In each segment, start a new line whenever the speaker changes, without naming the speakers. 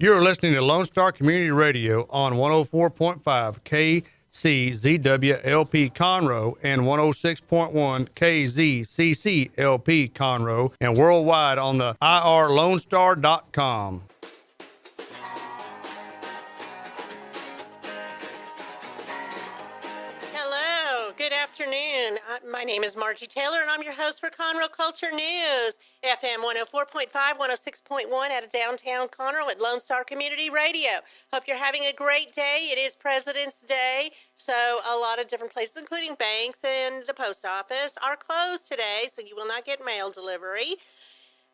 You're listening to Lone Star Community Radio on 104.5 KCZWLP Conroe and 106.1 KZCCLP Conroe and worldwide on the irlonestar.com.
Good afternoon. My name is Margie Taylor, and I'm your host for Conroe Culture News, FM 104.5, 106.1 out of downtown Conroe at Lone Star Community Radio. Hope you're having a great day. It is President's Day, so a lot of different places, including banks and the post office, are closed today, so you will not get mail delivery.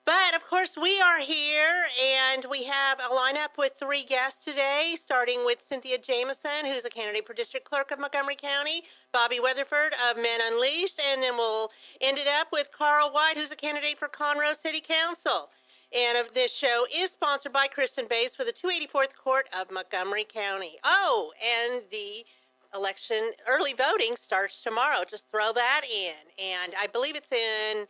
But, of course, we are here, and we have a lineup with 3 guests today, starting with Cynthia Jamieson, who's a candidate for District Clerk of Montgomery County, Bobby Weatherford of Men Unleashed, and then we'll end it up with Carl White, who's a candidate for Conroe City Council. And this show is sponsored by Kristen Bass for the 284th Court of Montgomery County. Oh, and the election early voting starts tomorrow. Just throw that in. And I believe it's in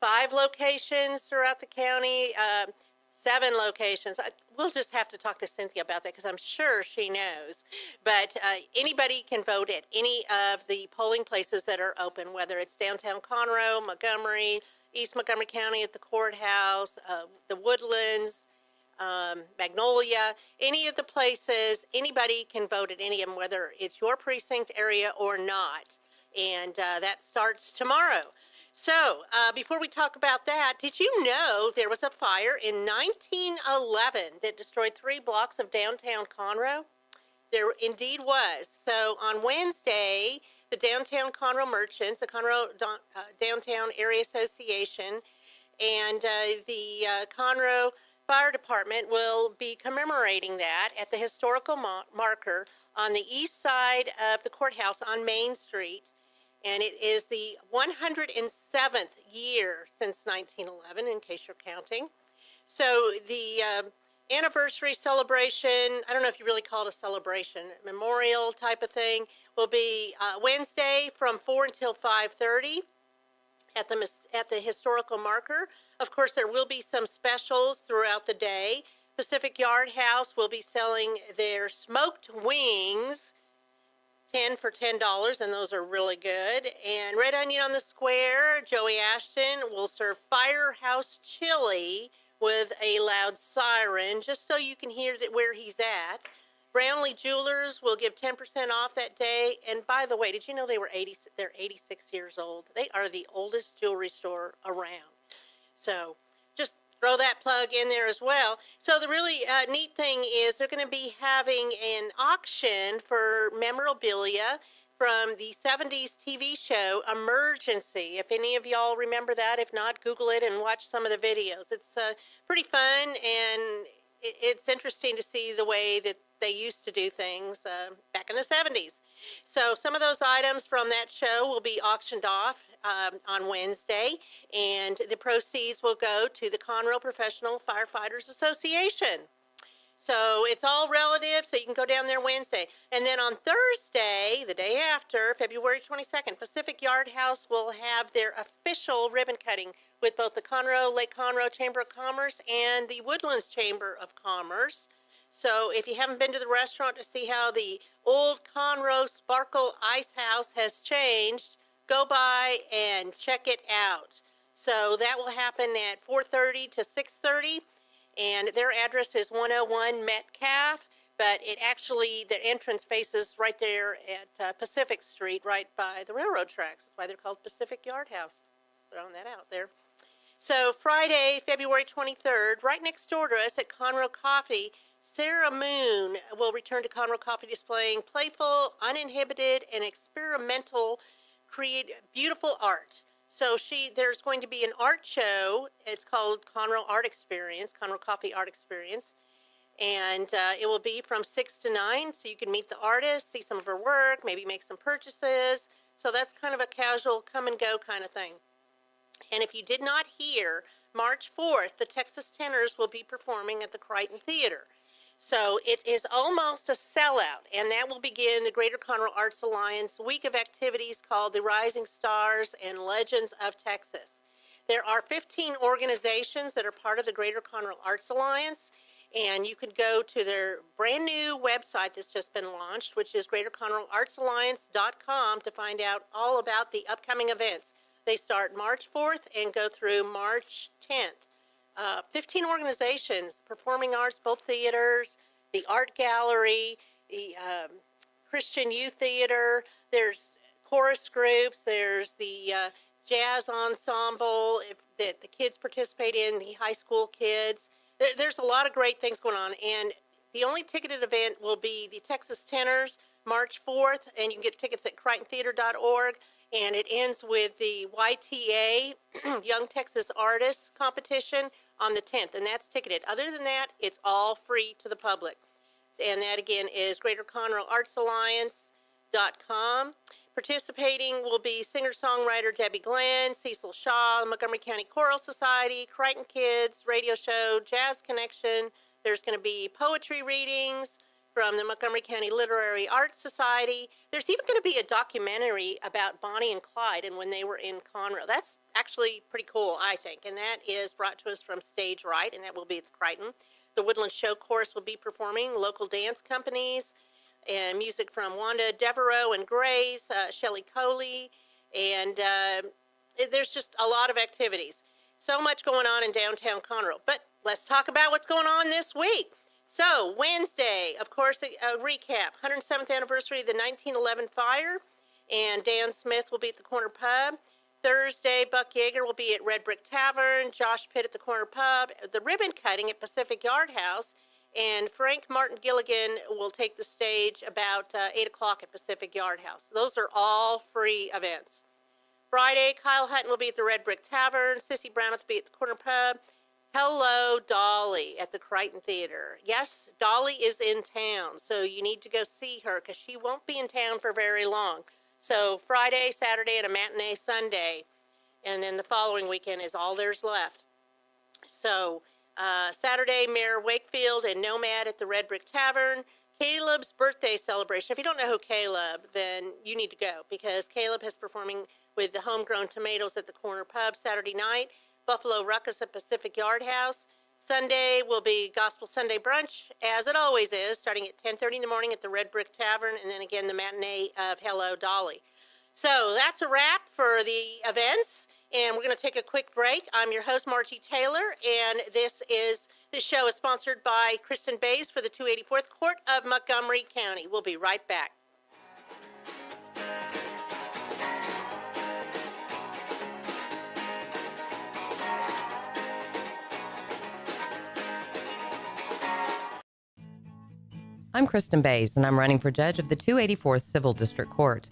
5 locations throughout the county, 7 locations. We'll just have to talk to Cynthia about that because I'm sure she knows. But anybody can vote at any of the polling places that are open, whether it's downtown Conroe, Montgomery, East Montgomery County at the courthouse, the Woodlands, Magnolia, any of the places. Anybody can vote at any of them, whether it's your precinct area or not. And that starts tomorrow. So, before we talk about that, did you know there was a fire in 1911 that destroyed 3 blocks of downtown Conroe? There indeed was. So, on Wednesday, the Downtown Conroe Merchants, the Conroe Downtown Area Association, and the Conroe Fire Department will be commemorating that at the historical marker on the east side of the courthouse on Main Street. And it is the 107th year since 1911, in case you're counting. So the anniversary celebration, I don't know if you really call it a celebration, memorial type of thing, will be Wednesday from 4 until 5:30 at the historical marker. Of course, there will be some specials throughout the day. Pacific Yard House will be selling their smoked wings, 10 for $10, and those are really good. And Red Onion on the Square, Joey Ashton will serve Firehouse Chili with a loud siren, just so you can hear where he's at. Brownlee Jewelers will give 10% off that day. And by the way, did you know they're 86 years old? They are the oldest jewelry store around. So just throw that plug in there as well. So the really neat thing is they're going to be having an auction for memorabilia from the 70s TV show Emergency. If any of y'all remember that, if not, Google it and watch some of the videos. It's pretty fun, and it's interesting to see the way that they used to do things back in the 70s. So some of those items from that show will be auctioned off on Wednesday, and the proceeds will go to the Conroe Professional Firefighters Association. So it's all relative, so you can go down there Wednesday. And then on Thursday, the day after, February 22nd, Pacific Yard House will have their official ribbon cutting with both the Conroe, Lake Conroe Chamber of Commerce and the Woodlands Chamber of Commerce. So if you haven't been to the restaurant to see how the old Conroe Sparkle Ice House has changed, go by and check it out. So that will happen at 4:30 to 6:30, and their address is 101 Metcalf, but the entrance faces right there at Pacific Street, right by the railroad tracks. That's why they're called Pacific Yard House. Throwing that out there. So Friday, February 23rd, right next door to us at Conroe Coffee, Sarah Moon will return to Conroe Coffee displaying playful, uninhibited, and experimental, beautiful art. So there's going to be an art show. It's called Conroe Art Experience, Conroe Coffee Art Experience. And it will be from 6 to 9, so you can meet the artist, see some of her work, maybe make some purchases. So that's kind of a casual come-and-go kind of thing. And if you did not hear, March 4th, the Texas Tenors will be performing at the Crichton Theater. So it is almost a sellout, and that will begin the Greater Conroe Arts Alliance week of activities called the Rising Stars and Legends of Texas. There are 15 organizations that are part of the Greater Conroe Arts Alliance, And you could go to their brand new website that's just been launched, which is GreaterConroeArtsAlliance.com, to find out all about the upcoming events. They start March 4th and go through March 10th. 15 organizations, performing arts, both theaters, the art gallery, the Christian Youth Theater, there's chorus groups, there's the jazz ensemble that the kids participate in, the high school kids. There's a lot of great things going on, and the only ticketed event will be the Texas Tenors, March 4th, and you can get tickets at CrichtonTheater.org, and it ends with the YTA, Young Texas Artists Competition, on the 10th, and that's ticketed. Other than that, it's all free to the public. And that, again, is GreaterConroeArtsAlliance.com. Participating will be singer-songwriter Debbie Glenn, Cecil Shaw, the Montgomery County Choral Society, Crichton Kids, radio show, Jazz Connection. There's going to be poetry readings from the Montgomery County Literary Arts Society. There's even going to be a documentary about Bonnie and Clyde and when they were in Conroe. That's actually pretty cool, I think, and that is brought to us from Stage Right, and that will be at Crichton. The Woodland Show Chorus will be performing, local dance companies, and music from Wanda Devereaux and Grace, Shelley Coley, and there's just a lot of activities. So much going on in downtown Conroe. But let's talk about what's going on this week. So Wednesday, of course, a recap, 107th anniversary of the 1911 fire, and Dan Smith will be at the Corner Pub. Thursday, Buck Yeager will be at Red Brick Tavern, Josh Pitt at the Corner Pub, the ribbon cutting at Pacific Yard House, and Frank Martin Gilligan will take the stage about 8 o'clock at Pacific Yard House. Those are all free events. Friday, Kyle Hutton will be at the Red Brick Tavern, Sissy Brown will be at the Corner Pub. Hello, Dolly at the Crichton Theater. Yes, Dolly is in town, so you need to go see her because she won't be in town for very long. So Friday, Saturday, and a matinee Sunday, and then the following weekend is all there's left. So Saturday, Mayor Wakefield and Nomad at the Red Brick Tavern. Caleb's birthday celebration. If you don't know who Caleb, then you need to go because Caleb is performing with the Homegrown Tomatoes at the Corner Pub Saturday night. Buffalo Ruckus at Pacific Yard House. Sunday will be Gospel Sunday Brunch, as it always is, starting at 10:30 in the morning at the Red Brick Tavern, and then again the matinee of Hello, Dolly. So that's a wrap for the events, and we're going to take a quick break. I'm your host, Margie Taylor, and this show is sponsored by Kristen Bays for the 284th Court of Montgomery County. We'll be right back.
I'm Kristen Bays, and I'm running for judge of the 284th Civil District Court.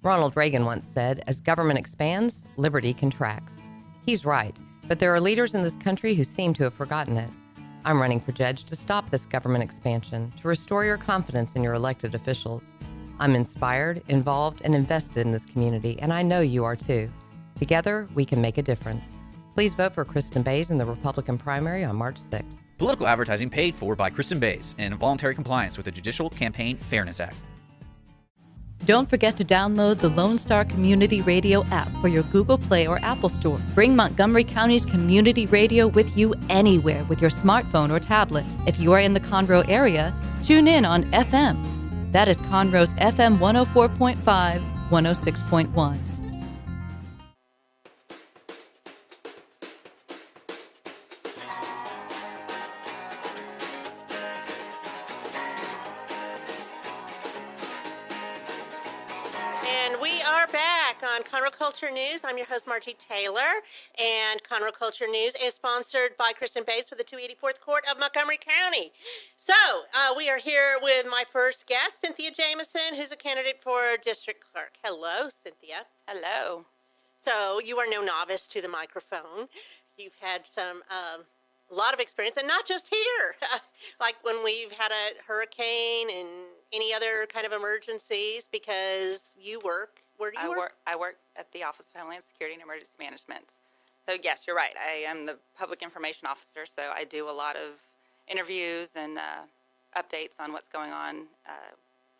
Ronald Reagan once said, as government expands, liberty contracts. He's right, but there are leaders in this country who seem to have forgotten it. I'm running for judge to stop this government expansion, to restore your confidence in your elected officials. I'm inspired, involved, and invested in this community, and I know you are too. Together, we can make a difference. Please vote for Kristen Bays in the Republican primary on March 6th.
Political advertising paid for by Kristen Bays and in voluntary compliance with the Judicial Campaign Fairness Act.
Don't forget to download the Lone Star Community Radio app for your Google Play or Apple Store. Bring Montgomery County's community radio with you anywhere with your smartphone or tablet. If you are in the Conroe area, tune in on FM. That is Conroe's FM 104.5, 106.1.
And we are back on Conroe Culture News. I'm your host, Margie Taylor, and Conroe Culture News is sponsored by Kristen Bays for the 284th Court of Montgomery County. So we are here with my first guest, Cynthia Jamieson, who's a candidate for District Clerk. Hello, Cynthia.
Hello.
So you are no novice to the microphone. You've had a lot of experience, and not just here, like when we've had a hurricane and any other kind of emergencies, because you work. Where do you work?
I work at the Office of Homeland Security and Emergency Management. So yes, you're right. I am the Public Information Officer, so I do a lot of interviews and updates on what's going on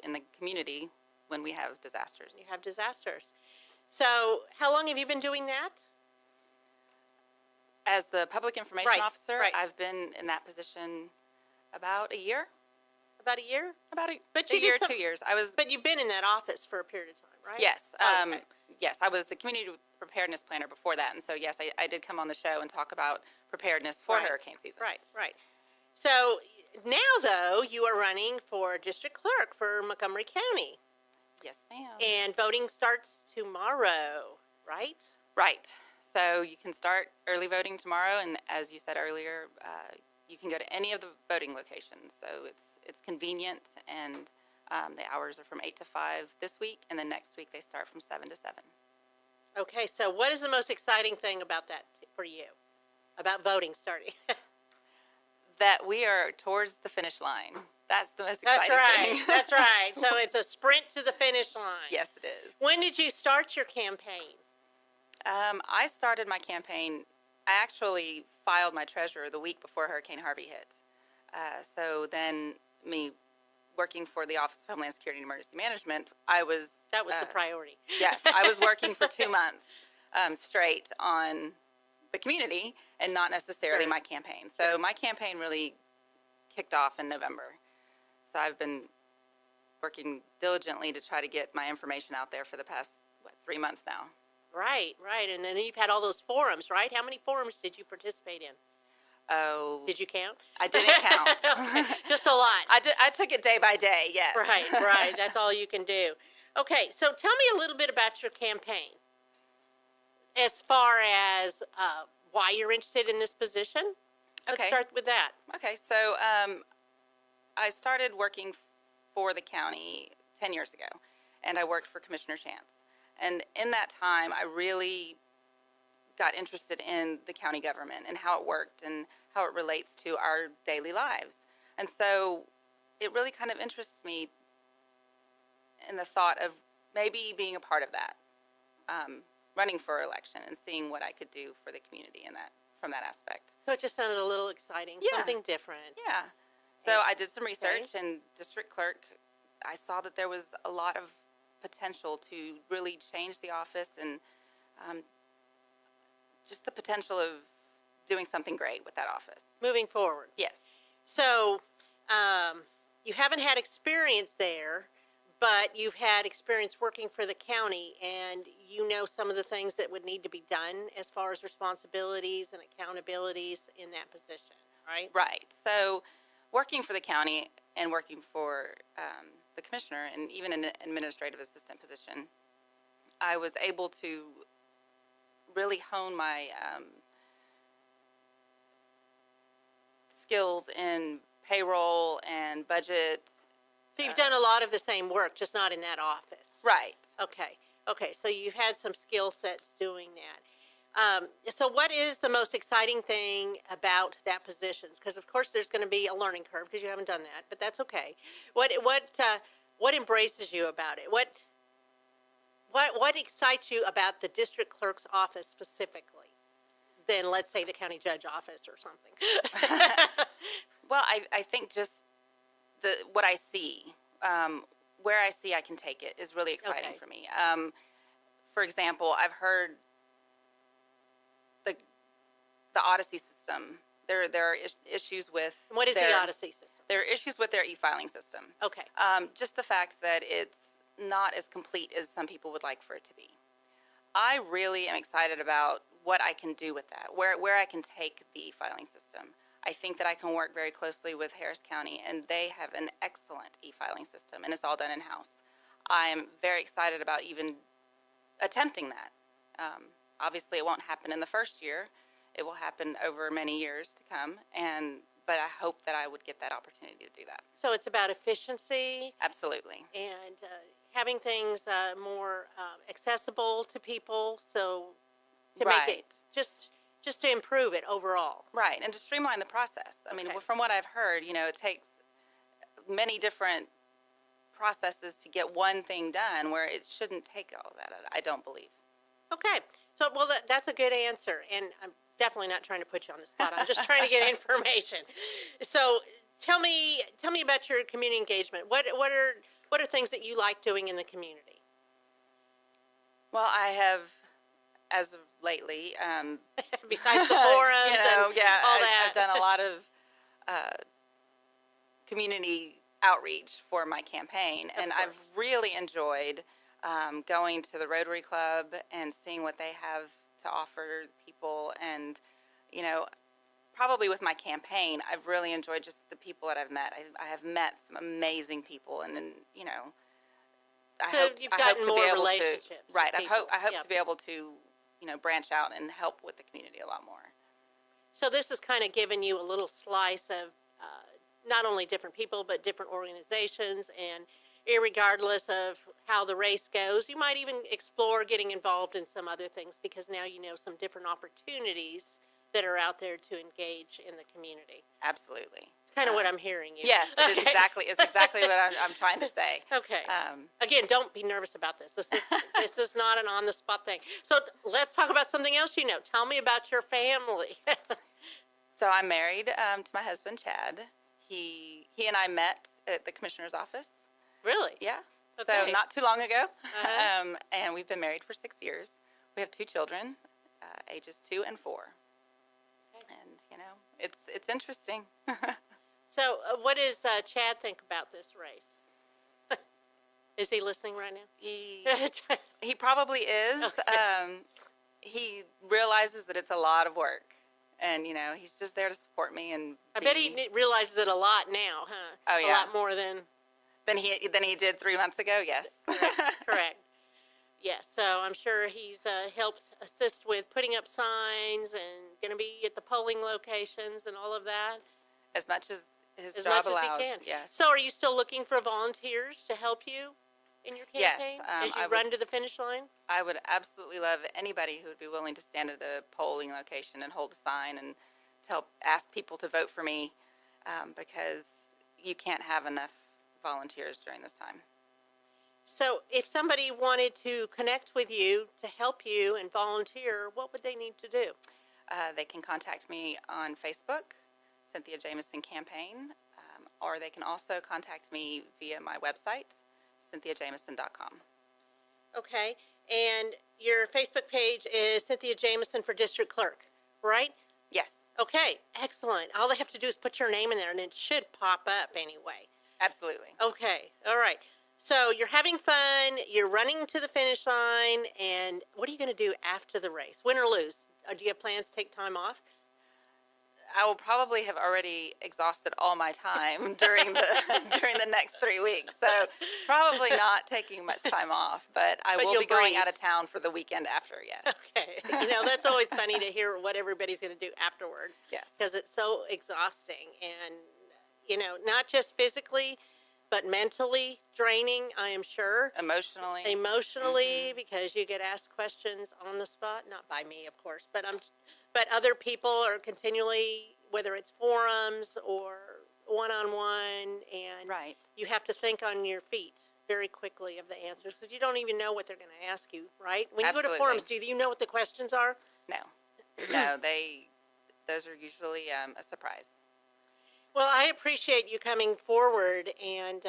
in the community when we have disasters.
You have disasters. So how long have you been doing that?
As the Public Information Officer,
right.
I've been in that position About a year.
About a year?
About a,
But
a
you did
year,
some-
2 years.
But you've been in that office for a period of time, right?
Yes.
Oh, okay.
Yes, I was the community preparedness planner before that. And so, yes, I did come on the show and talk about preparedness for
Right.
hurricane season.
Right. So now, though, you are running for district clerk for Montgomery County,
Yes, ma'am.
and voting starts tomorrow, right?
Right. So you can start early voting tomorrow, and as you said earlier, you can go to any of the voting locations. So it's convenient, and the hours are from 8 to 5 this week, and then next week they start from 7 to 7.
Okay, so what is the most exciting thing about that for you, about voting starting?
That we are towards the finish line. That's the most
That's
exciting
right.
thing.
That's right. So it's a sprint to the finish line.
Yes, it is.
When did you start your campaign?
I started my campaign. I actually filed my treasurer the week before Hurricane Harvey hit. So then, me working for the Office of Homeland Security and Emergency Management,
That was the priority.
Yes, I was working for 2 months straight on the community and not necessarily
Sure.
my campaign. So my campaign really kicked off in November. So I've been working diligently to try to get my information out there for the past, 3 months now.
Right. And then you've had all those forums, right? How many forums did you participate in?
Oh,
Did you count?
I didn't count.
Just a lot.
I took it day by day, yes.
Right. That's all you can do. Okay, so tell me a little bit about your campaign as far as why you're interested in this position. Let's
Okay.
start with that.
Okay, so I started working for the county 10 years ago, and I worked for Commissioner Chance. And in that time, I really got interested in the county government and how it worked and how it relates to our daily lives. And so it really kind of interests me in the thought of maybe being a part of that, running for election and seeing what I could do for the community in that, from that aspect.
So it just sounded a little exciting,
Yeah.
something different.
Yeah. So I did some research, and district clerk, I saw that there was a lot of potential to really change the office and just the potential of doing something great with that office.
Moving forward.
Yes.
So you haven't had experience there, but you've had experience working for the county, and you know some of the things that would need to be done as far as responsibilities and accountabilities in that position, right?
Right. So working for the county and working for the commissioner and even an administrative assistant position, I was able to really hone my skills in payroll and budget.
So you've done a lot of the same work, just not in that office.
Right.
Okay. So you've had some skill sets doing that. So what is the most exciting thing about that position? Because of course there's going to be a learning curve because you haven't done that, but that's okay. What embraces you about it? What excites you about the district clerk's office specifically than, let's say, the county judge office or something?
Well, I think just what I see, where I see I can take it is really exciting
Okay.
for me. For example, I've heard the Odyssey system. There are issues with
What is the Odyssey system?
There are issues with their e-filing system.
Okay.
Just the fact that it's not as complete as some people would like for it to be. I really am excited about what I can do with that, where I can take the e-filing system. I think that I can work very closely with Harris County, and they have an excellent e-filing system, and it's all done in-house. I am very excited about even attempting that. Obviously, it won't happen in the first year. It will happen over many years to come, but I hope that I would get that opportunity to do that.
So it's about efficiency
Absolutely.
and having things more accessible to people, so to make
Right.
it just to improve it overall.
Right, and to streamline the process. I mean,
Okay.
from what I've heard, it takes many different processes to get one thing done where it shouldn't take all that, I don't believe.
Okay, so well, that's a good answer, and I'm definitely not trying to put you on the spot. I'm just trying to get information. So tell me about your community engagement. What are things that you like doing in the community?
Well, I have, as of lately,
Besides the forums and all that.
I've done a lot of community outreach for my campaign. And I've really enjoyed going to the Rotary Club and seeing what they have to offer people. And, you know, probably with my campaign, I've really enjoyed just the people that I've met. I have met some amazing people, and you know, I
So
hope
you've
I
gotten
hope to
more
be able
relationships
to,
with
right. I
people.
hope
Yep.
to be able to, you know, branch out and help with the community a lot more.
So this is kind of giving you a little slice of not only different people, but different organizations. And irregardless of how the race goes, you might even explore getting involved in some other things, because now you know some different opportunities that are out there to engage in the community.
Absolutely.
It's kind of what I'm hearing you.
Yes, it is
Okay.
exactly what I'm trying to say.
Okay.
Um,
Again, don't be nervous about this. This is not an on-the-spot thing. So let's talk about something else you know. Tell me about your family.
So I'm married to my husband, Chad. He and I met at the commissioner's office.
Really?
Yeah.
Okay.
So not too long ago.
Uh-huh.
And we've been married for 6 years. We have 2 children, ages 2 and 4. And, you know, it's interesting.
So what does Chad think about this race? Is he listening right now?
He probably is.
Okay.
He realizes that it's a lot of work. And, you know, he's just there to support me. And
I bet he realizes it a lot now, huh?
Oh,
A
yeah.
lot more than...
than he did 3 months ago, yes.
Correct. Yes, so I'm sure he's helped assist with putting up signs and going to be at the polling locations and all of that
As much as his
as
job
much
allows,
as he can.
yes.
So are you still looking for volunteers to help you in your
Yes,
campaign as
I
you
would-
run to the finish line?
I would absolutely love anybody who would be willing to stand at a polling location and hold a sign and to help ask people to vote for me, because you can't have enough volunteers during this time.
So if somebody wanted to connect with you to help you and volunteer, what would they need to do?
They can contact me on Facebook, Cynthia Jamieson Campaign, or they can also contact me via my website, cynthiajamieson.com.
Okay, and your Facebook page is Cynthia Jamieson for District Clerk, right?
Yes,
Okay, excellent. All they have to do is put your name in there, and it should pop up anyway.
absolutely.
Okay, all right. So you're having fun, you're running to the finish line, and what are you going to do after the race? Win or lose? Do you have plans to take time off?
I will probably have already exhausted all my time during the next 3 weeks, so probably not taking much time off. But I will
you'll
be going
breathe.
out of town for the weekend after. Yes,
Okay, you know, that's always funny to hear what everybody's going to do afterwards.
Yes.
Because it's so exhausting and, you know, not just physically, but mentally draining, I am sure.
emotionally.
Emotionally, because you get asked questions on the spot, not by me, of course, but other people are continually, whether it's forums or one-on-one, and
Right.
you have to think on your feet very quickly of the answers, because you don't even know what they're going to ask you, right? When you go to
Absolutely.
forums, do you know what the questions are?
No, those are usually a surprise.
Well, I appreciate you coming forward, and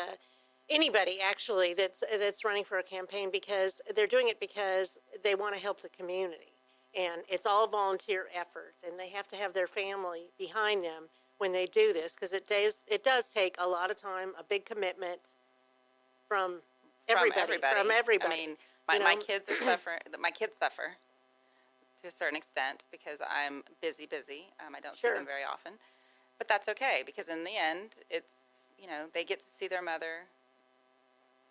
anybody actually that's running for a campaign, because they're doing it because they want to help the community, and it's all volunteer efforts, and they have to have their family behind them when they do this, because it does take a lot of time, a big commitment from everybody. From everybody.
I mean,
you
my
know?
kids are suffering. My kids suffer to a certain extent because I'm busy. I don't see
Sure.
them very often, but that's okay because in the end, it's, you know, they get to see their mother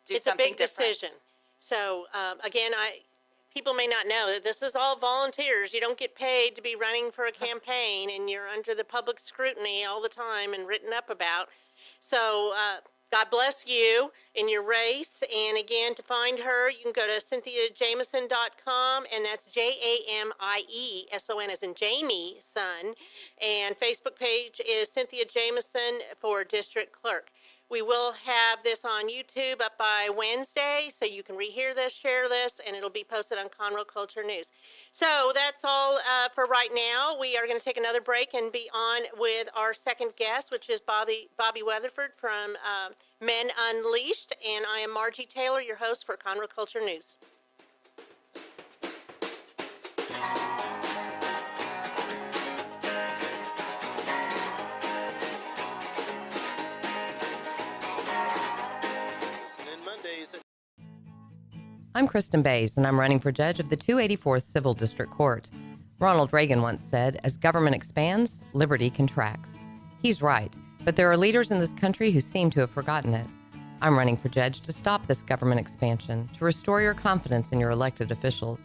do
It's a
something
big
different.
decision. So again, people may not know that this is all volunteers. You don't get paid to be running for a campaign, and you're under the public scrutiny all the time and written up about. So God bless you in your race. And again, to find her, you can go to cynthiajamieson.com, and that's JAMIESON as in Jamie Son. And Facebook page is Cynthia Jamieson for District Clerk. We will have this on YouTube up by Wednesday, so you can rehear this, share this, and it'll be posted on Conroe Culture News. So that's all for right now. We are going to take another break and be on with our second guest, which is Bobby Weatherford from Men Unleashed, and I am Margie Taylor, your host for Conroe Culture News.
I'm Kristen Bays, and I'm running for judge of the 284th Civil District Court. Ronald Reagan once said, as government expands, liberty contracts. He's right, but there are leaders in this country who seem to have forgotten it. I'm running for judge to stop this government expansion, to restore your confidence in your elected officials.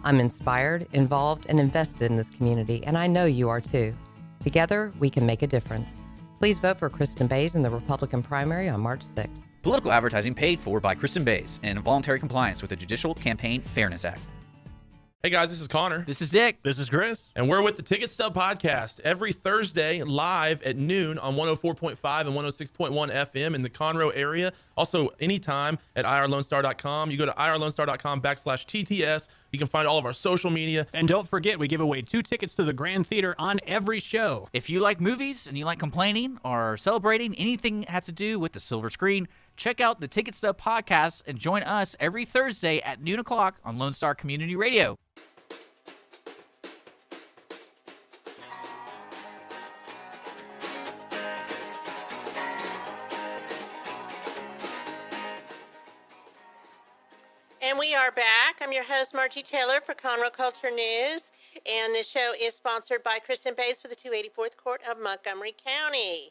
I'm inspired, involved, and invested in this community, and I know you are too. Together, we can make a difference. Please vote for Kristen Bays in the Republican primary on March 6th.
Political advertising paid for by Kristen Bays and in voluntary compliance with the Judicial Campaign Fairness Act.
Hey guys, this is Connor.
This is Dick.
This is Chris.
And we're with the Ticket Stub Podcast every Thursday live at noon on 104.5 and 106.1 FM in the Conroe area. Also, anytime at irlonestar.com. You go to irlonestar.com/TTS. You can find all of our social media.
And don't forget, we give away 2 tickets to the Grand Theater on every show.
If you like movies and you like complaining or celebrating anything that has to do with the silver screen, check out the Ticket Stub Podcast and join us every Thursday at noon o'clock on Lone Star Community Radio.
And we are back. I'm your host, Margie Taylor, for Conroe Culture News. And this show is sponsored by Kristen Bays for the 284th Court of Montgomery County.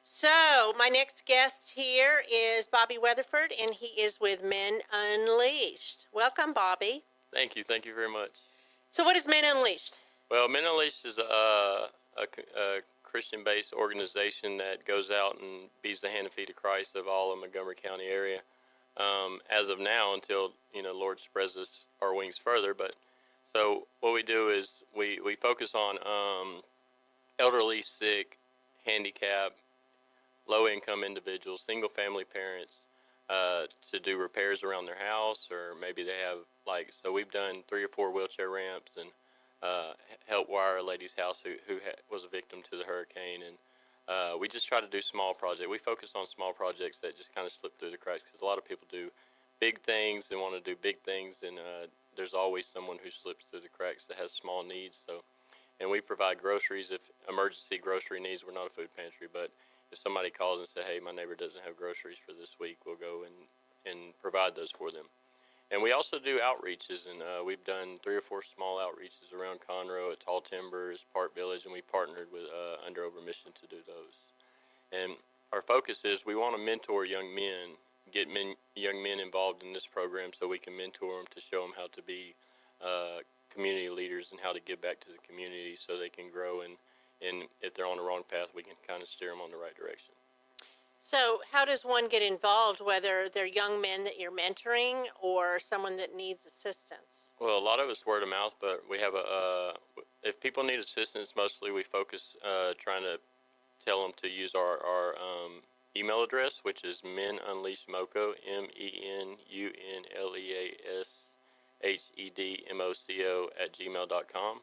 So, my next guest here is Bobby Weatherford, and he is with Men Unleashed. Welcome, Bobby.
Thank you very much.
So, what is Men Unleashed?
Well, Men Unleashed is a Christian-based organization that goes out and beats the hand and feet of Christ of all of Montgomery County area. As of now, until Lord spreads us our wings further. But so what we do is we focus on elderly, sick, handicapped, low-income individuals, single-family parents, to do repairs around their house, or maybe they have so we've done 3 or 4 wheelchair ramps and helped wire a lady's house who was a victim to the hurricane. And we just try to do small projects. We focus on small projects that just kind of slip through the cracks, because a lot of people do big things and want to do big things, and there's always someone who slips through the cracks that has small needs. And we provide groceries if emergency grocery needs. We're not a food pantry, but if somebody calls and says, hey, my neighbor doesn't have groceries for this week, we'll go and provide those for them. And we also do outreaches, and we've done 3 or 4 small outreaches around Conroe at Tall Timbers, Park Village, and we partnered with Under Over Mission to do those. And our focus is we want to mentor young men, get young men involved in this program so we can mentor them to show them how to be community leaders and how to give back to the community so they can grow. And if they're on the wrong path, we can kind of steer them on the right direction.
So, how does one get involved, whether they're young men that you're mentoring or someone that needs assistance?
Well, a lot of it's word of mouth, but we have if people need assistance, mostly we focus trying to tell them to use our email address, which is menunleashedmoco, menunleashedmoco @gmail.com.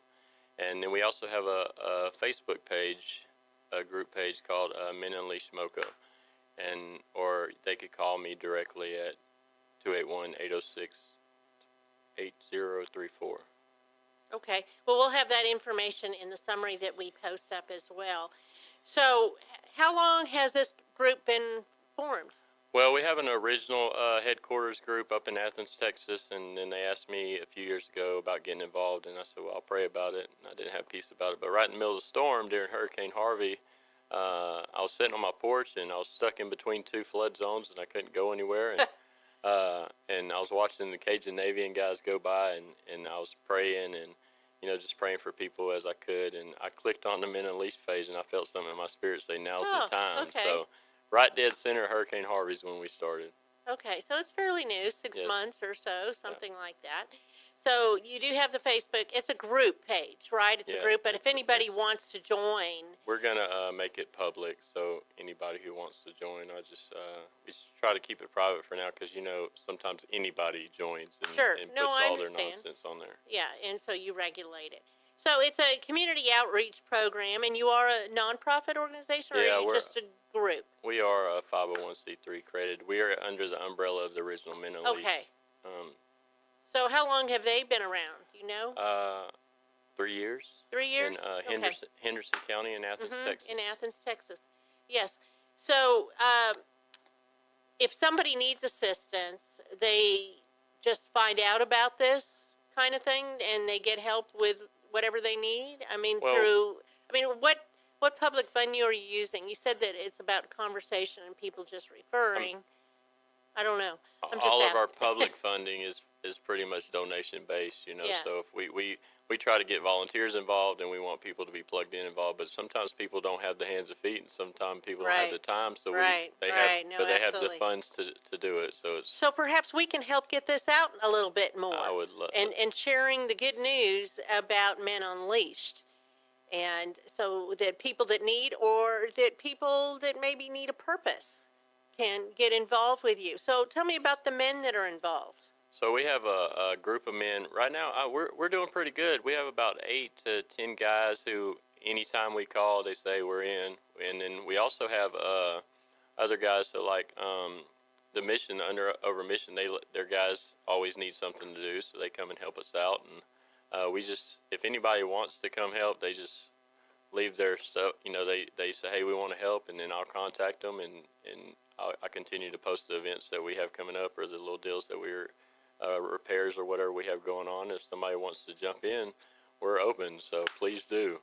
And then we also have a Facebook page, a group page called Men Unleashed Moco. Or they could call me directly at 281-806-8034.
Okay. Well, we'll have that information in the summary that we post up as well. So, how long has this group been formed?
Well, we have an original headquarters group up in Athens, Texas, and then they asked me a few years ago about getting involved, and I said, well, I'll pray about it, and I didn't have peace about it. But right in the middle of the storm during Hurricane Harvey, I was sitting on my porch, and I was stuck in between 2 flood zones, and I couldn't go anywhere. And I was watching the Cajun Navy and guys go by, and I was praying and, just praying for people as I could. And I clicked on the Men Unleashed page, and I felt something in my spirit say, now's the time.
Okay.
So right dead center of Hurricane Harvey is when we started.
Okay, so it's fairly new, 6
Yes.
months or so, something like that. So you do have the Facebook. It's a group page, right? It's a
Yeah,
group, but if anybody wants to join,
We're going to make it public, so anybody who wants to join, we just try to keep it private for now, because, sometimes anybody joins and,
Sure.
and
No,
puts
I
all their
understand.
nonsense on there.
yeah, and so you regulate it. So it's a community outreach program, and you are a nonprofit organization, or
Yeah,
are you
we're-
just a group?
We are a 501c3 accredited. We are under the umbrella of the original Men Unleashed.
Okay. So how long have they been around? Do you know?
3 years.
3 years?
In
Okay.
Henderson County in Athens, Texas.
In Athens, Texas. Yes. So if somebody needs assistance, they just find out about this kind of thing and they get help with whatever they need? I mean, what public venue are you using? You said that it's about conversation and people just referring. I don't know. I'm just
all
asking.
of our public funding is pretty much donation based, you know.
Yeah.
So if we try to get volunteers involved and we want people to be plugged in involved, but sometimes people don't have the hands and feet, and sometimes people don't have the time. So they have the funds to do it. So
perhaps we can help get this out a little bit more.
I would love
and sharing the good news about Men Unleashed. And so that people that need, or that people that maybe need a purpose, can get involved with you. So tell me about the men that are involved.
So we have a group of men right now. We're doing pretty good. We have about 8 to 10 guys who, anytime we call, they say we're in. And then we also have other guys. So like the mission, over mission, their guys always need something to do, so they come and help us out. And we just, if anybody wants to come help, they just leave their stuff. You know, they say, hey, we want to help, and then I'll contact them, and I continue to post the events that we have coming up, or the little deals that we're repairs or whatever we have going on. If somebody wants to jump in, we're open, so please do.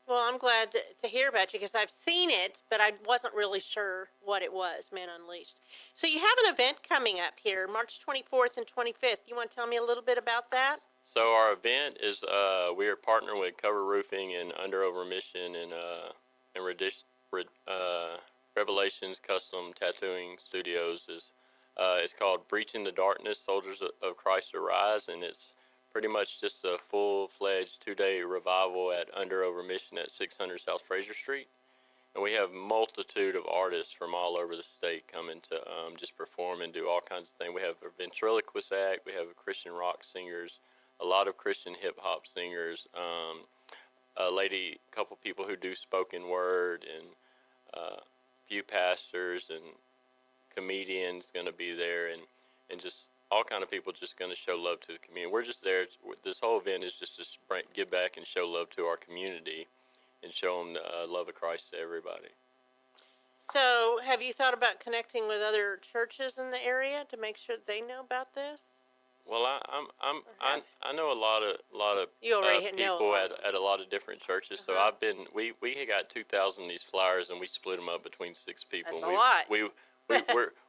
Well, I'm glad to hear about you because I've seen it, but I wasn't really sure what it was, Men Unleashed. So you have an event coming up here, March 24th and 25th. You want to tell me a little bit about that?
So our event is we are partnering with Cover Roofing and Under Over Mission and Revelations Custom Tattooing Studios. It's called Breaching the Darkness, Soldiers of Christ Arise, and it's pretty much just a full-fledged 2-day revival at Under Over Mission at 600 South Fraser Street. And we have multitude of artists from all over the state coming to just perform and do all kinds of things. We have a ventriloquist act, we have Christian rock singers, a lot of Christian hip-hop singers, a couple people who do spoken word, and a few pastors and comedians going to be there, and just all kind of people just going to show love to the community. We're just there. This whole event is just to give back and show love to our community and show them the love of Christ to everybody.
So have you thought about connecting with other churches in the area to make sure they know about this?
Well, I know a lot of
you already
people at a lot of different churches. So we got 2,000 of these flyers, and we split them up between 6 people.
That's a lot.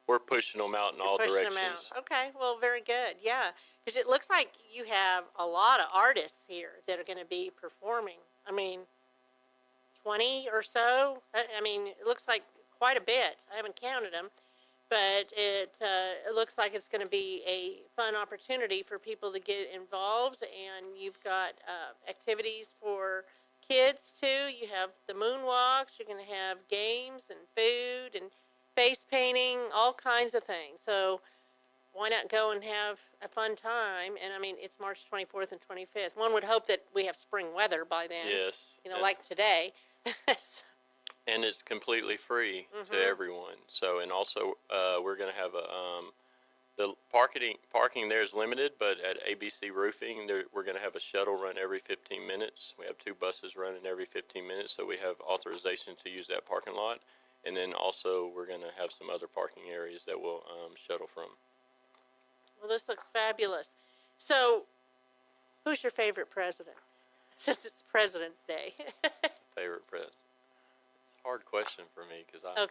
We're pushing them out in all directions.
Okay, well, very good. Yeah, because it looks like you have a lot of artists here that are going to be performing. I mean, 20 or so. I mean, it looks like quite a bit. I haven't counted them, but it looks like it's going to be a fun opportunity for people to get involved. And you've got activities for kids too. You have the moonwalks. You're going to have games and food and face painting, all kinds of things. So why not go and have a fun time? And I mean, it's March 24th and 25th. One would hope that we have spring weather by then.
Yes.
Like today.
And it's completely free to everyone. So, and also we're going to have the parking there is limited, but at ABC Roofing, we're going to have a shuttle run every 15 minutes. We have 2 buses running every 15 minutes, so we have authorization to use that parking lot. And then also we're going to have some other parking areas that we'll shuttle from.
Well, this looks fabulous. So, who's your favorite president? Since it's President's Day.
Favorite president? It's a hard question for me because my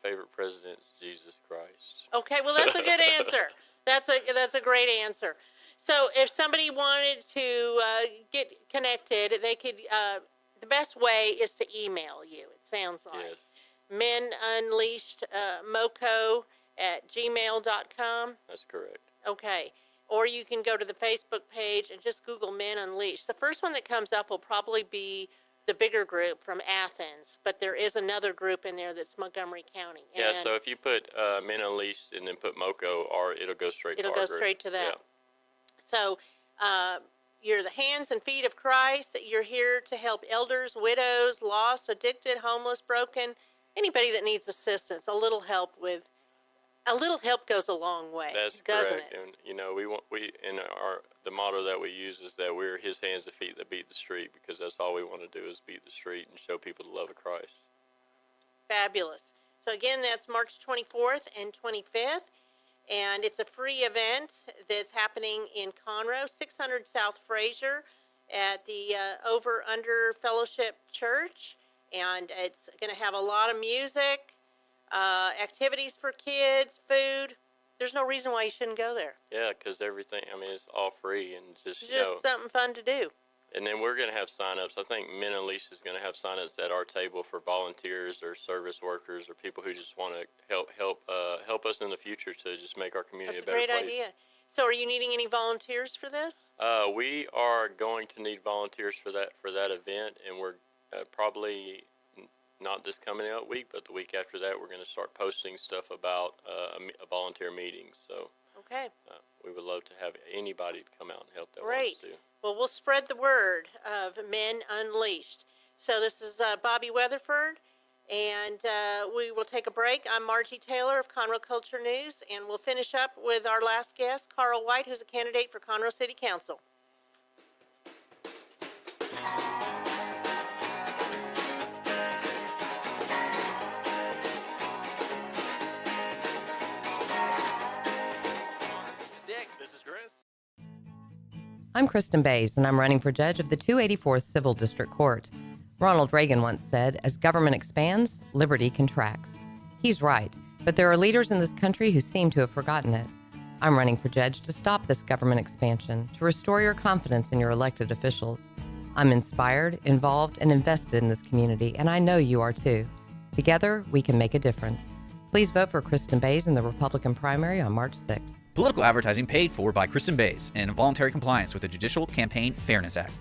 favorite president is Jesus Christ.
Okay, well, that's a good answer. That's a great answer. So, if somebody wanted to get connected, they could. The best way is to email you, it sounds like.
Yes.
menunleashedmoco @gmail.com.
That's correct.
Okay. Or you can go to the Facebook page and just Google Men Unleashed. The first one that comes up will probably be the bigger group from Athens, but there is another group in there that's Montgomery County.
Yeah, so if you put Men Unleashed and then put MoCo, it'll go straight to our group.
It'll go straight to that.
Yeah.
So, you're the hands and feet of Christ. You're here to help elders, widows, lost, addicted, homeless, broken, anybody that needs assistance. A little help goes a long way.
That's
doesn't
correct.
it?
And the motto that we use is that we're His hands and feet that beat the street, because that's all we want to do is beat the street and show people the love of Christ.
Fabulous. So again, that's March 24th and 25th. And it's a free event that's happening in Conroe, 600 South Fraser at the Over Under Fellowship Church. And it's going to have a lot of music, activities for kids, food. There's no reason why you shouldn't go there.
Yeah, because everything, I mean, it's all free and just,
It's just something fun to do.
And then we're going to have sign-ups. I think Men Unleashed is going to have sign-ups at our table for volunteers or service workers or people who just want to help us in the future to just make our community
That's
a better
a great
place.
idea. So are you needing any volunteers for this?
We are going to need volunteers for that event, and we're probably not this coming out week, but the week after that, we're going to start posting stuff about a volunteer meeting. So
Okay.
we would love to have anybody to come out and help that
Great.
wants to.
Well, we'll spread the word of Men Unleashed. So this is Bobby Weatherford, and we will take a break. I'm Margie Taylor of Conroe Culture News, and we'll finish up with our last guest, Carl White, who's a candidate for Conroe City Council.
This is Chris.
I'm Kristen Bays, and I'm running for judge of the 284th Civil District Court. Ronald Reagan once said, as government expands, liberty contracts. He's right, but there are leaders in this country who seem to have forgotten it. I'm running for judge to stop this government expansion, to restore your confidence in your elected officials. I'm inspired, involved, and invested in this community, and I know you are too. Together, we can make a difference. Please vote for Kristen Bays in the Republican primary on March 6th.
Political advertising paid for by Kristen Bays and in voluntary compliance with the Judicial Campaign Fairness Act.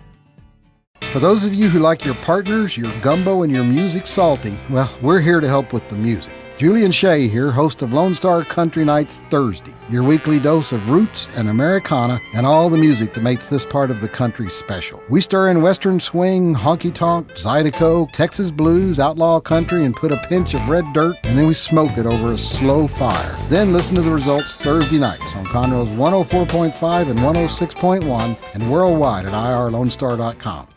For those of you who like your partners, your gumbo, and your music salty, well, we're here to help with the music. Julian Shea here, host of Lone Star Country Nights Thursday, your weekly dose of roots and Americana and all the music that makes this part of the country special. We stir in Western swing, honky-tonk, Zydeco, Texas blues, outlaw country, and put a pinch of red dirt, and then we smoke it over a slow fire. Then listen to the results Thursday nights on Conroe's 104.5 and 106.1 and worldwide at irlonestar.com.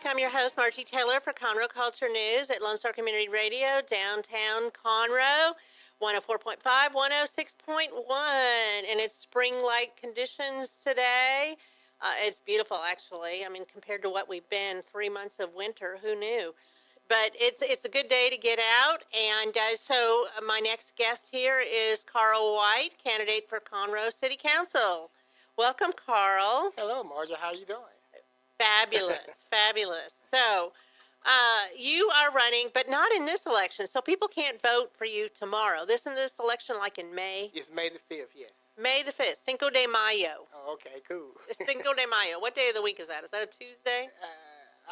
I'm your host, Margie Taylor, for Conroe Culture News at Lone Star Community Radio, downtown Conroe, 104.5, 106.1. And it's spring-like conditions today. It's beautiful, actually. I mean, compared to what we've been, 3 months of winter, who knew? But it's a good day to get out. And so my next guest here is Carl White, candidate for Conroe City Council. Welcome, Carl.
Hello, Margie. How are you doing?
Fabulous, fabulous. So you are running, but not in this election. So people can't vote for you tomorrow. This election like in May?
It's May the 5th, yes.
May the 5th, Cinco de Mayo.
Oh, okay, cool.
Cinco de Mayo. What day of the week is that? Is that a Tuesday?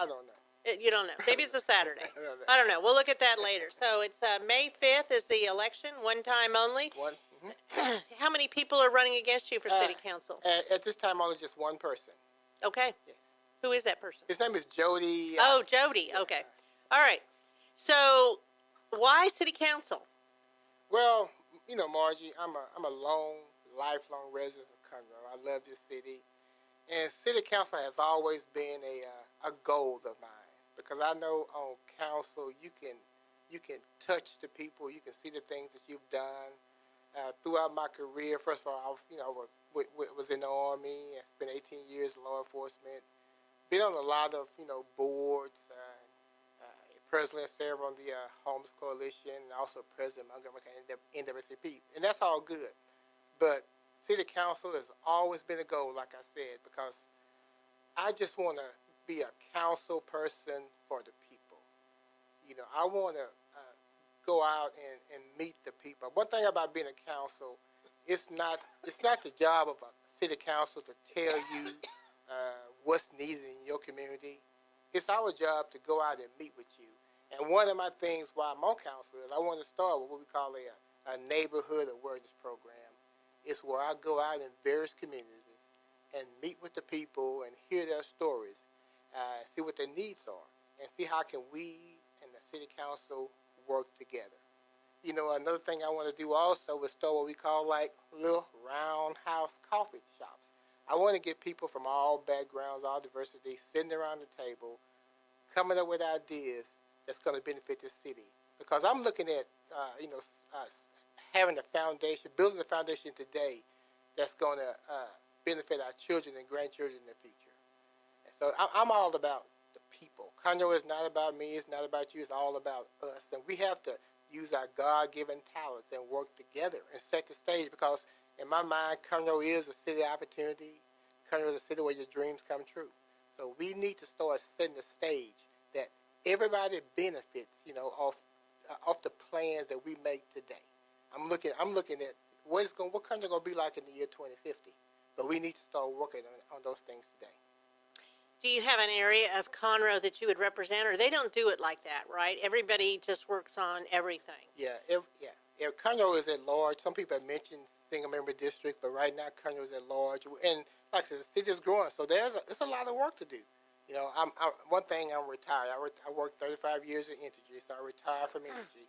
I don't know.
You don't know. Maybe it's a Saturday. I don't know. We'll look at that later. So it's May 5th is the election, one time only.
One.
How many people are running against you for city council?
At this time, only just one person.
Okay.
Yes.
Who is that person?
His name is Jody.
Oh, Jody. Okay. All right. So why city council?
Well, you know, Margie, I'm a lifelong resident of Conroe. I love this city. And city council has always been a goal of mine, because I know on council you can touch the people, you can see the things that you've done throughout my career. First of all, I was in the Army. I spent 18 years in law enforcement. Been on a lot of boards. President served on the Homeless Coalition, and also President Montgomery County NAACP, and that's all good. But city council has always been a goal, like I said, because I just want to be a council person for the people. I want to go out and meet the people. One thing about being a council, it's not the job of a city council to tell you what's needed in your community. It's our job to go out and meet with you. And one of my things while I'm on council is I want to start with what we call a neighborhood awareness program. It's where I go out in various communities and meet with the people and hear their stories, see what their needs are, and see how can we and the city council work together. Another thing I want to do also is start what we call like little roundhouse coffee shops. I want to get people from all backgrounds, all diversity, sitting around the table, coming up with ideas that's going to benefit the city. Because I'm looking at, having a foundation, building a foundation today that's going to benefit our children and grandchildren in the future. And so I'm all about the people. Conroe is not about me. It's not about you. It's all about us. And we have to use our God-given talents and work together and set the stage, because in my mind, Conroe is a city opportunity. Conroe is a city where your dreams come true. So we need to start setting the stage that everybody benefits, off the plans that we make today. I'm looking at what Conroe going to be like in the year 2050. But we need to start working on those things today.
Do you have an area of Conroe that you would represent, or they don't do it like that, right? Everybody just works on everything.
Yeah. If Conroe is at large, some people have mentioned single-member district, but right now Conroe is at large, and like I said, the city is growing, so there's a lot of work to do. One thing, I'm retired. I worked 35 years in energy, so I retired from energy,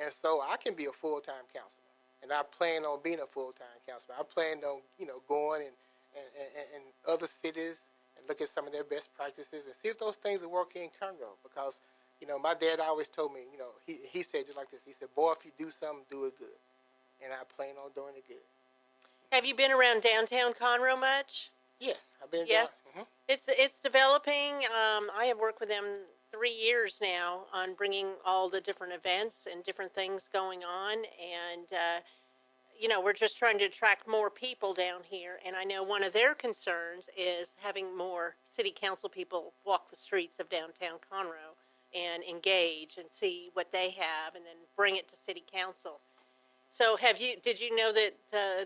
and so I can be a full-time councilman. And I plan on being a full-time councilman. I plan on, going and other cities and look at some of their best practices and see if those things will work in Conroe. Because, my dad always told me, he said just like this. He said, boy, if you do something, do it good. And I plan on doing it good.
Have you been around downtown Conroe much?
Yes, I've been.
Yes, it's developing. I have worked with them 3 years now on bringing all the different events and different things going on, and we're just trying to attract more people down here. And I know one of their concerns is having more city council people walk the streets of downtown Conroe and engage and see what they have, and then bring it to city council. So did you know that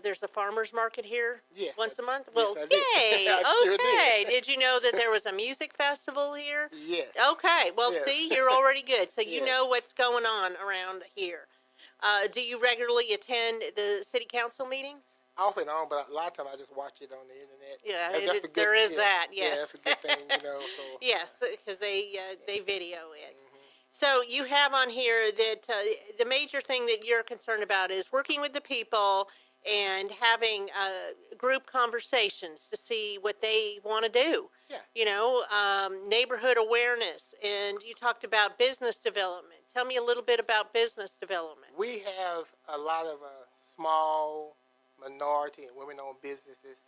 there's a farmer's market here?
Yes.
Once a month?
Yes,
Well,
I did.
yay!
I sure
Okay.
did.
Did you know that there was a music festival here?
Yes.
Okay. Well,
Yes.
see, you're already good. So you
Yes.
know what's going on around here. Do you regularly attend the city council meetings?
Off and on, but a lot of times I just watch it on the internet.
Yeah,
That's a good,
there is
yeah,
that.
Yeah,
Yes.
that's a good thing, So.
Yes, because they video it. So you have on here that the major thing that you're concerned about is working with the people and having group conversations to see what they want to do.
Yeah.
Neighborhood awareness, and you talked about business development. Tell me a little bit about business development.
We have a lot of small minority and women-owned businesses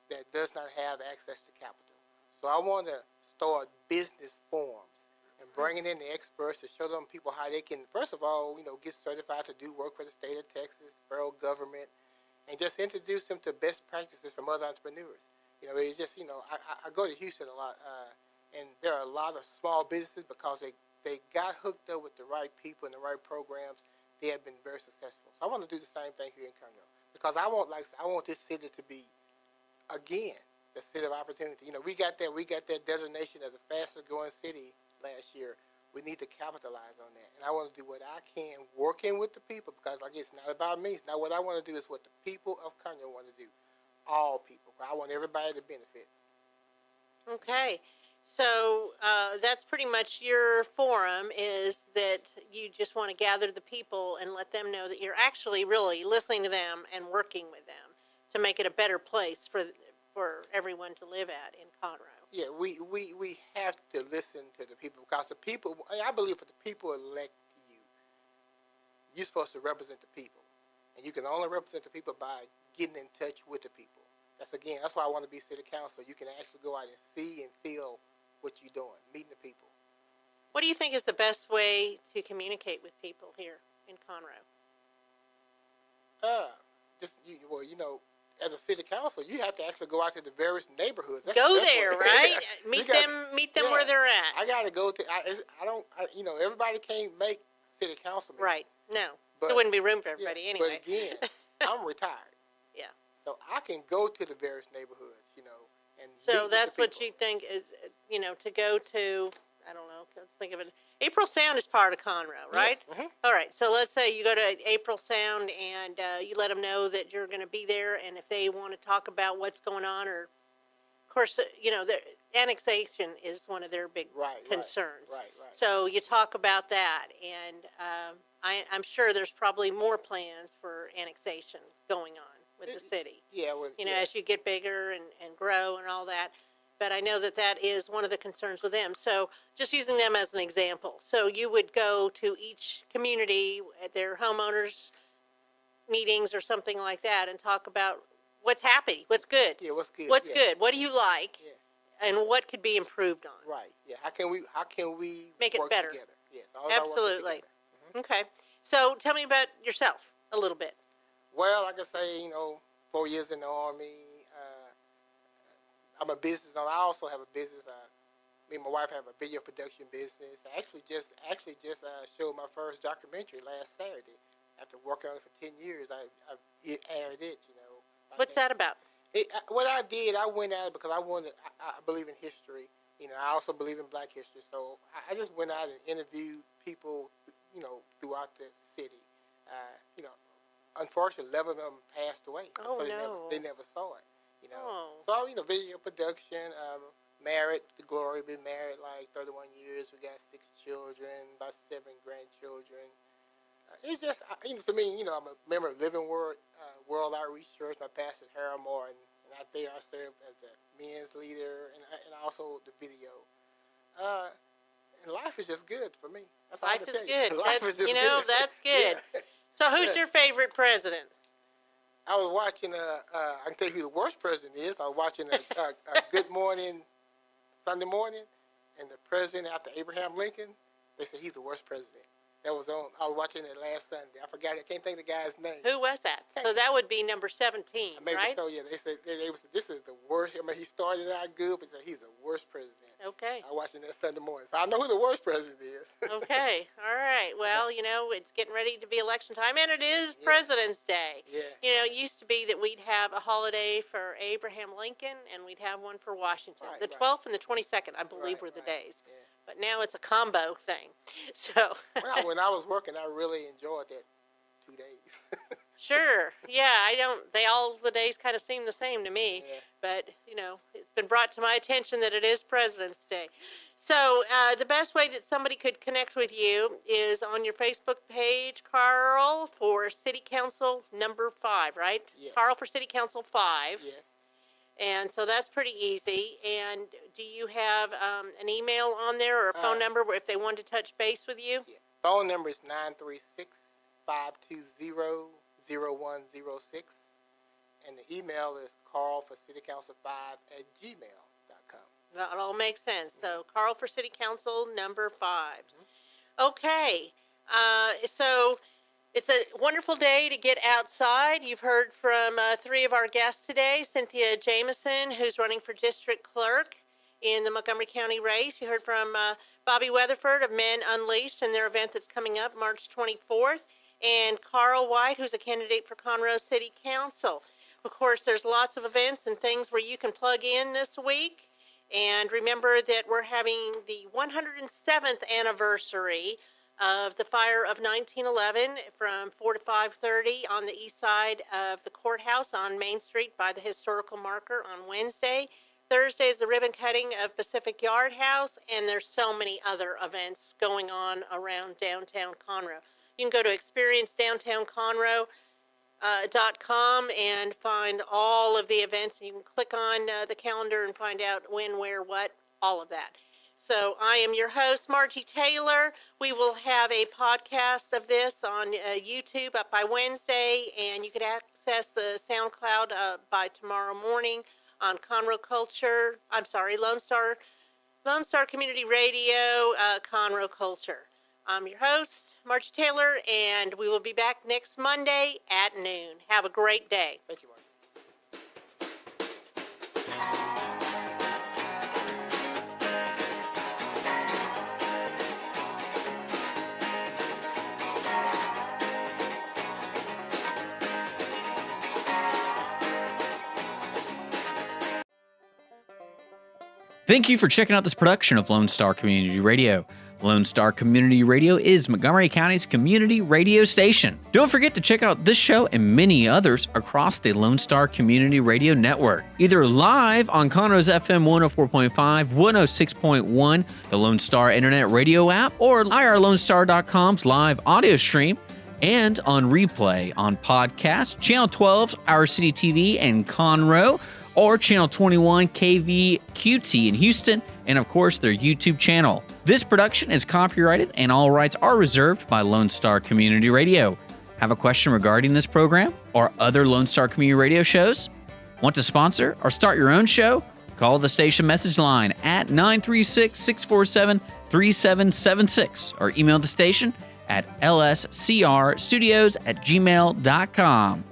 that does not have access to capital. So I want to start business forums and bringing in the experts to show them people how they can, first of all, get certified to do work for the state of Texas, federal government, and just introduce them to best practices from other entrepreneurs. It's just, I go to Houston a lot, and there are a lot of small businesses because they got hooked up with the right people and the right programs. They have been very successful. So I want to do the same thing here in Conroe, because I want this city to be, again, the city of opportunity. We got that designation as the fastest growing city last year. We need to capitalize on that, and I want to do what I can working with the people, because it's not about me. It's not what I want to do. It's what the people of Conroe want to do. All people. I want everybody to benefit.
Okay. So that's pretty much your forum, is that you just want to gather the people and let them know that you're actually really listening to them and working with them to make it a better place for everyone to live at in Conroe.
Yeah, we have to listen to the people, because the people, I believe, if the people elect you, you're supposed to represent the people. And you can only represent the people by getting in touch with the people. That's why I want to be city council. You can actually go out and see and feel what you're doing, meeting the people.
What do you think is the best way to communicate with people here in Conroe?
As a city council, you have to actually go out to the various neighborhoods.
Go there, right? Meet them where they're at.
I got to go to. Everybody can't make city council meetings.
Right. No.
But,
there wouldn't be room for everybody anyway.
But again, I'm retired. Yeah. So I can go to the various neighborhoods, and
so that's what you think is, to go to. I don't know. Let's think of it. April Sound is part of Conroe, right?
Yes. Mm-hmm.
All right. So let's say you go to April Sound and you let them know that you're going to be there, and if they want to talk about what's going on, or, of course, their annexation is one of their big concerns.
Right.
So you talk about that, and I'm sure there's probably more plans for annexation going on with the city.
Yeah.
As you get bigger and grow and all that. but I know that that is one of the concerns with them. So just using them as an example. So you would go to each community at their homeowners meetings or something like that and talk about what's happy, what's good.
Yeah, what's good?
What's
yeah.
good? What do you like?
Yeah.
And what could be improved on?
Right. Yeah. How can we
Make it
work
better?
together? Yes. All about working
Absolutely.
together.
Okay. So tell me about yourself a little bit.
Well, like I say, 4 years in the Army. I'm a business owner. I also have a business. Me and my wife have a video production business. I actually just showed my first documentary last Saturday. After working on it for 10 years, I aired it.
What's that about?
What I did, I went out because I believe in history. I also believe in Black history. So I just went out and interviewed people, throughout the city. Unfortunately, 11 of them passed away.
Oh,
so
no.
They never saw it.
Oh.
So, video production, married to Glory, been married like 31 years. We got 6 children, about 7 grandchildren. It's just, to me, I'm a member of Living Word, World Outreach Church. My pastor is Harold Moore, and out there I serve as the men's leader and also the video. And life is just good for me. That's all I
Life
can
is
tell you.
good.
Life is just good.
That's good.
Yeah.
So who's your favorite president?
I was watching, I can tell you who the worst president is. I was watching a Good Morning Sunday morning, and the president after Abraham Lincoln, they said he's the worst president. That was on. I was watching it last Sunday. I forgot. I can't think of the guy's name.
Who was that? So that would be number 17,
Maybe
right?
so. Yeah, they said this is the worst. He started out good, but said he's the worst president.
Okay.
I watched it that Sunday morning, so I know who the worst president is.
Okay. All right. Well, it's getting ready to be election time, and it is President's Day.
Yeah.
It used to be that we'd have a holiday for Abraham Lincoln, and we'd have one for Washington.
Right,
the
right.
12th and the 22nd, I believe, were the days.
Yeah.
But now it's a combo thing. So.
Well, when I was working, I really enjoyed that 2 days.
Sure. Yeah, the days kind of seem the same to me.
Yeah.
But, it's been brought to my attention that it is President's Day. So the best way that somebody could connect with you is on your Facebook page, Carl, for City Council number 5, right?
Yes.
Carl for City Council 5.
Yes.
And so that's pretty easy. And do you have an email on there or a phone number where if they want to touch base with you?
Yeah. Phone number is 936-520-0106. And the email is carlforcitycouncil5@gmail.com.
That all makes sense. So Carl for City Council number 5. Okay. So it's a wonderful day to get outside. You've heard from 3 of our guests today. Cynthia Jamieson, who's running for District Clerk in the Montgomery County race. You heard from Bobby Weatherford of Men Unleashed and their event that's coming up March 24th. And Carl White, who's a candidate for Conroe City Council. Of course, there's lots of events and things where you can plug in this week. And remember that we're having the 107th anniversary of the fire of 1911 from 4 to 5:30 on the east side of the courthouse on Main Street by the historical marker on Wednesday. Thursday is the ribbon cutting of Pacific Yard House, and there's so many other events going on around downtown Conroe. You can go to experiencedowntownconroe.com and find all of the events. And you can click on the calendar and find out when, where, what, all of that. So I am your host, Margie Taylor. We will have a podcast of this on YouTube up by Wednesday, and you can access the SoundCloud by tomorrow morning on Lone Star Community Radio, Conroe Culture. I'm your host, Margie Taylor, and we will be back next Monday at noon. Have a great day.
Thank you, Margie.
Thank you for checking out this production of Lone Star Community Radio. Lone Star Community Radio is Montgomery County's community radio station. Don't forget to check out this show and many others across the Lone Star Community Radio Network, either live on Conroe's FM 104.5, 106.1, the Lone Star Internet Radio app, or irlonestar.com's live audio stream, and on replay on podcast, Channel 12's Our City TV and Conroe, or Channel 21 KVQT in Houston, and of course their YouTube channel. This production is copyrighted and all rights are reserved by Lone Star Community Radio. Have a question regarding this program or other Lone Star Community Radio shows? Want to sponsor or start your own show? Call the station message line at 936-647-3776 or email the station at lscrstudios@gmail.com.